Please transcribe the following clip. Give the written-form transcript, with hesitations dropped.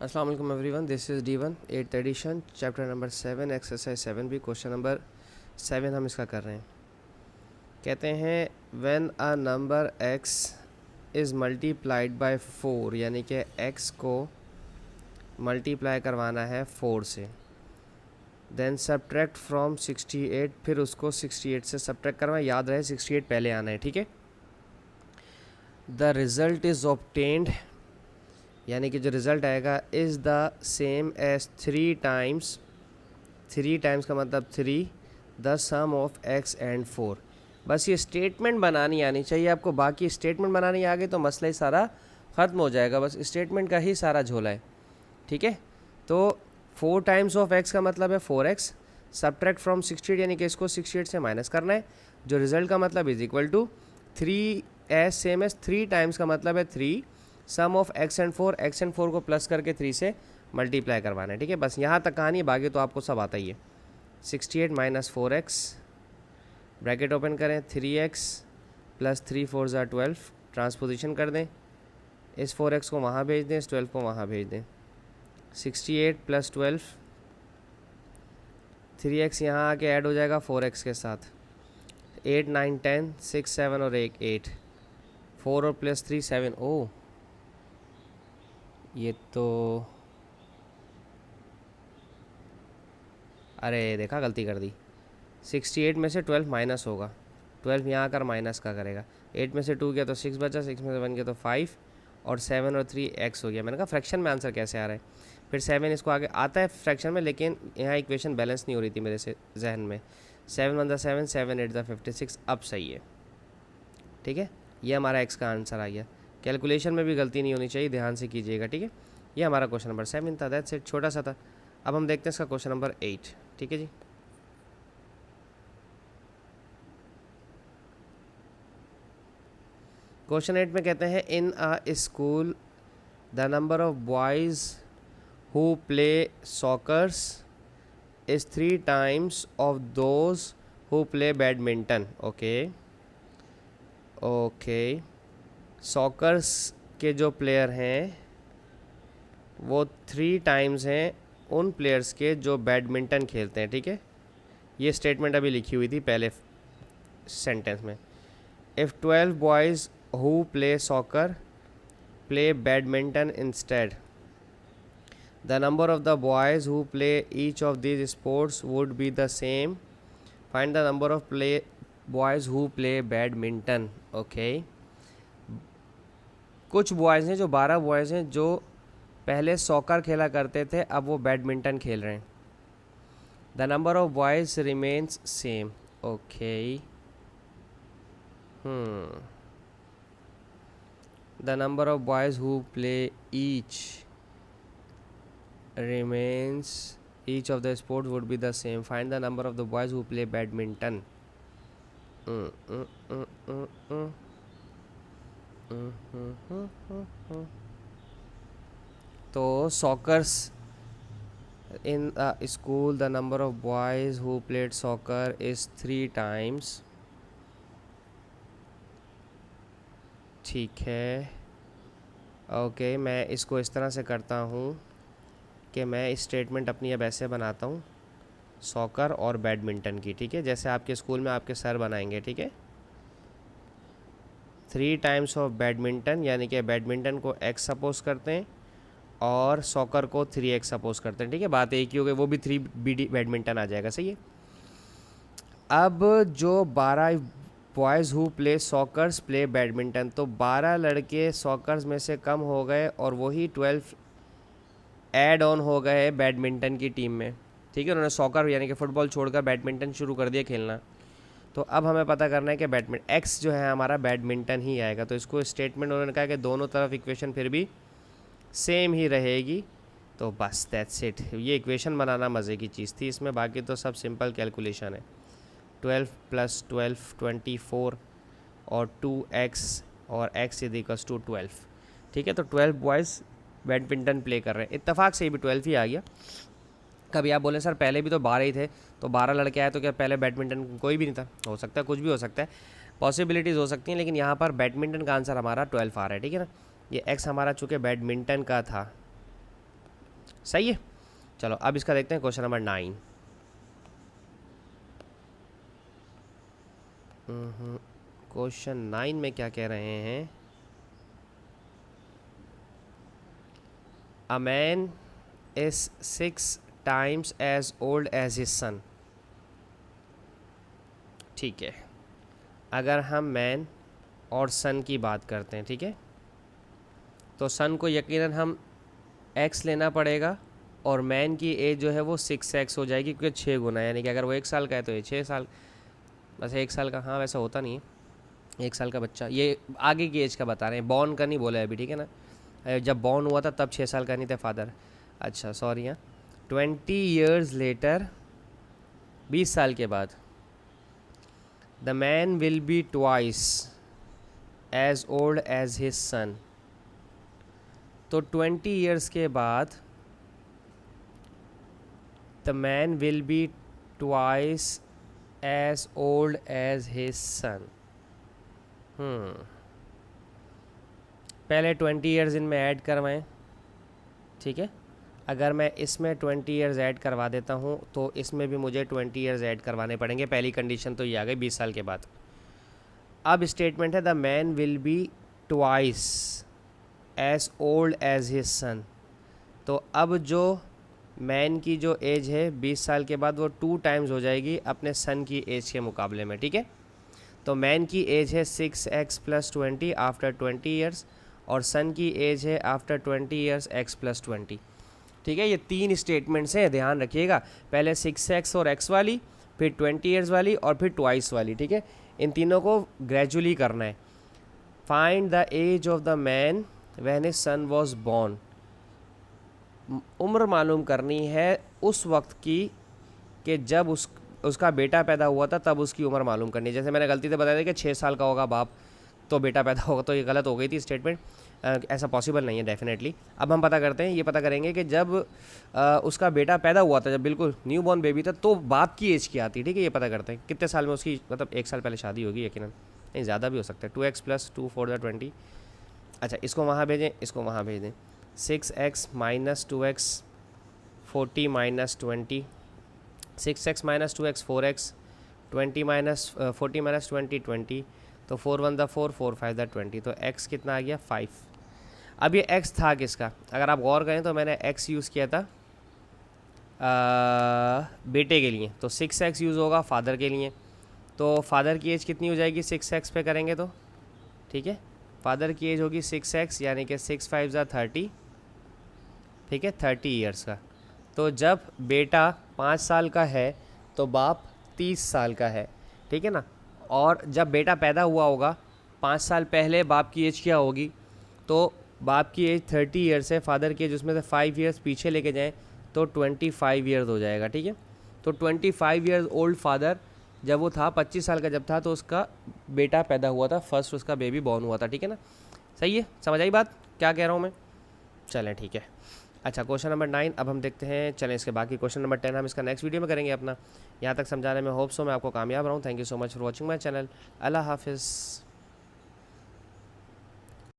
अस्सलाम वालेकुम everyone, this is D1 8th edition, chapter number 7, exercise 7 B question number 7 हम इसका कर रहे हैं। कहते हैं when a number x is multiplied by 4, यानी कि x को मल्टीप्लाई करवाना है 4 से, देन सब्ट्रैक्ट फ्रॉम 68, फिर उसको 68 से सब्ट्रैक्ट करवाएं। याद रहे 68 पहले आना है, ठीक है। द रिज़ल्ट इज़ ऑब्टेन्ड, यानी कि जो रिज़ल्ट आएगा is the same as 3 times, 3 times का मतलब 3 the sum of x and 4। बस ये स्टेटमेंट बनानी आनी चाहिए आपको, बाकी स्टेटमेंट बनानी आ गई तो मसला ही सारा ख़त्म हो जाएगा। बस स्टेटमेंट का ही सारा झोला है, ठीक है। तो 4 टाइम्स ऑफ x का मतलब है 4x, सब्ट्रैक्ट फ्रॉम 68, यानी कि इसको 68 से माइनस करना है। जो रिज़ल्ट का मतलब is equal to 3 as same as 3 times का मतलब है 3 sum of x and 4, x and 4 को प्लस करके 3 से मल्टीप्लाई करवाना है, ठीक है। बस यहाँ तक कहानी, बाकी तो आपको सब आता ही है। 68 माइनस 4x, ब्रैकेट ओपन करें, 3x प्लस 3 4 ज़ा 12, ट्रांसपोजिशन कर दें, इस 4x को वहाँ भेज दें, इस 12 को वहाँ भेज दें। 68 प्लस 12, 3x यहाँ आके ऐड हो जाएगा 4x के साथ, 8 9 10, 6 7 और 1 8, 4 और प्लस 3 7। ओ ये तो, अरे देखा गलती कर दी। 68 में से 12 माइनस होगा, 12 यहाँ आकर माइनस का करेगा। 8 में से 2 गया तो 6 बचा, 6 में से 1 गया तो 5, और 7 और 3 x हो गया। मैंने कहा फ्रैक्शन में आंसर कैसे आ रहा है, फिर 7 इसको आगे आता है फ्रैक्शन में, लेकिन यहाँ इक्वेशन बैलेंस नहीं हो रही थी मेरे से जहन में। 7 1 7, 7 8 56, अब सही है, ठीक है। ये हमारा x का आंसर आ गया। कैलकुलेशन में भी गलती नहीं होनी चाहिए, ध्यान से कीजिएगा, ठीक है। ये हमारा क्वेश्चन नंबर 7 था, दैट्स इट, छोटा सा था। अब हम देखते हैं इसका क्वेश्चन नंबर 8, ठीक है जी। क्वेश्चन 8 में कहते हैं in a school the number of boys who play soccers is 3 times of those who play badminton. Okay okay, soccers के जो प्लेयर हैं वो 3 टाइम्स हैं उन प्लेयर्स के जो बैडमिंटन खेलते हैं, ठीक है। ये स्टेटमेंट अभी लिखी हुई थी पहले सेंटेंस में। If 12 boys who play soccer play badminton instead, the number of the boys who play each of these sports would be the same. Find the number of boys who play badminton. Okay, कुछ boys हैं जो 12 boys हैं जो पहले soccer खेला करते थे, अब वो बैडमिंटन खेल रहे हैं। The number of boys remains same. Okay, the number of boys who play each remains, each of the sports would be the same. Find the number of the boys who play badminton. तो soccer's in a school the number of boys who played soccer is 3 times. ठीक है, okay, मैं इसको इस तरह से करता हूँ कि मैं स्टेटमेंट अपनी अब ऐसे बनाता हूँ, सॉकर और बैडमिंटन की, ठीक है, जैसे आपके स्कूल में आपके सर बनाएंगे, ठीक है। 3 टाइम्स ऑफ बैडमिंटन, यानी कि बैडमिंटन को x सपोज करते हैं और सॉकर को 3x सपोज करते हैं, ठीक है। बात एक ही हो गई, वो भी 3 बैडमिंटन आ जाएगा, सही है। अब जो 12 boys who play shockers play badminton, तो 12 लड़के सॉकर्स में से कम हो गए और वही 12 ऐड ऑन हो गए बैडमिंटन की टीम में, ठीक है। उन्होंने सॉकर यानी कि फ़ुटबॉल छोड़कर बैडमिंटन शुरू कर दिया खेलना। तो अब हमें पता करना है कि बैडमिंटन एक्स जो है हमारा बैडमिंटन ही आएगा। तो इसको स्टेटमेंट उन्होंने कहा कि दोनों तरफ इक्वेशन फिर भी सेम ही रहेगी। तो बस दैट्स इट, ये इक्वेशन बनाना मज़े की चीज़ थी इसमें, बाकी तो सब सिंपल कैलकुलेशन है। 12 + 12 24 और 2x और x इक्वल्स टू 12, ठीक है। तो 12 बॉयज़ बैडमिंटन प्ले कर रहे हैं, इत्तेफाक से भी 12 ही आ गया। कभी आप बोले सर पहले भी तो 12 ही थे, तो 12 लड़के आए तो क्या पहले बैडमिंटन कोई भी नहीं था? हो सकता है, कुछ भी हो सकता है, पॉसिबिलिटीज़ हो सकती हैं, लेकिन यहाँ पर बैडमिंटन का आंसर हमारा 12 आ रहा है, ठीक है ना। ये x हमारा चूँकि बैडमिंटन का था, सही है। चलो अब इसका देखते हैं क्वेश्चन नंबर 9। क्वेश्चन 9 में क्या कह रहे हैं, a man is 6 times as old as his son। ठीक है, अगर हम मैन और सन की बात करते हैं, ठीक है, तो सन को यकीनन हम x लेना पड़ेगा और मैन की एज जो है वो 6x हो जाएगी, क्योंकि 6 गुना, यानी कि अगर वो 1 साल का है तो ये 6 साल, बस 1 साल का, हाँ वैसा होता नहीं है 1 साल का बच्चा, ये आगे की एज का बता रहे हैं, बॉर्न का नहीं बोला है अभी, ठीक है ना, जब बॉर्न हुआ था तब 6 साल का नहीं थे फादर। अच्छा सॉरी, हाँ 20 years लेटर, 20 साल के बाद, the man will be twice as old as his son. तो 20 years के बाद the man will be twice as old as his son. पहले 20 years इनमें ऐड करवाएं, ठीक है, अगर मैं इसमें 20 years ऐड करवा देता हूँ तो इसमें भी मुझे 20 years ऐड करवाने पड़ेंगे। पहली कंडीशन तो ये आ गई 20 साल के बाद। अब स्टेटमेंट है the man will be twice as old as his son. तो अब जो मैन की जो एज है 20 साल के बाद वो 2 times हो जाएगी अपने सन की एज के मुकाबले में, ठीक है। तो मैन की एज है 6x + 20 आफ्टर 20 years और सन की एज है आफ्टर 20 years x + 20, ठीक है। ये 3 स्टेटमेंट्स हैं, ध्यान रखिएगा, पहले 6x और x वाली, फिर 20 years वाली और फिर ट्वाइस वाली, ठीक है। इन तीनों को ग्रेजुअली करना है। Find the age of the man when his son was born. उम्र मालूम करनी है उस वक्त की कि जब उसका बेटा पैदा हुआ था, तब उसकी उम्र मालूम करनी है। जैसे मैंने गलती से बताया था कि 6 साल का होगा बाप तो बेटा पैदा होगा, तो ये गलत हो गई थी स्टेटमेंट, ऐसा पॉसिबल नहीं है डेफिनेटली। अब हम पता करते हैं, ये पता करेंगे कि जब उसका बेटा पैदा हुआ था, जब बिल्कुल न्यू बॉर्न बेबी था, तो बाप की एज क्या आती है, ठीक है। ये पता करते हैं कितने साल में उसकी, मतलब 1 साल पहले शादी होगी यकीनन, नहीं ज़्यादा भी हो सकता है। 2x + 2 4 = 20। अच्छा इसको वहाँ भेजें, इसको वहाँ भेज दें। 6x - 2x 40 - 20, 6x - 2x 4x, 20 - 40 - 20 20, तो 4 1 = 4, 4 5 = 20, तो x कितना आ गया 5। अब ये x था किसका, अगर आप गौर करें तो मैंने x यूज़ किया था बेटे के लिए, तो 6x यूज़ होगा फादर के लिए। तो फादर की एज कितनी हो जाएगी 6x पे करेंगे तो, ठीक है, फादर की एज होगी 6x, यानी कि 6 5 = 30, ठीक है, 30 years का। तो जब बेटा 5 साल का है तो बाप 30 साल का है, ठीक है ना। और जब बेटा पैदा हुआ होगा 5 साल पहले बाप की एज क्या होगी, तो बाप की एज 30 years है, फादर की एज उसमें से 5 years पीछे लेके जाएं तो 25 years हो जाएगा, ठीक है। तो 25 years ओल्ड फादर जब वो था, 25 साल का जब था, तो उसका बेटा पैदा हुआ था, फर्स्ट उसका बेबी बॉर्न हुआ था, ठीक है ना। सही है, समझ आई बात क्या कह रहा हूँ मैं, चलें ठीक है। अच्छा क्वेश्चन नंबर 9 अब हम देखते हैं, चलें इसके बाकी क्वेश्चन नंबर 10 हम इसका नेक्स्ट वीडियो में करेंगे अपना। यहाँ तक समझाने में होप सो मैं आपको कामयाब रहा हूँ। Thank you so much for watching my channel. अल्लाह हाफिज़।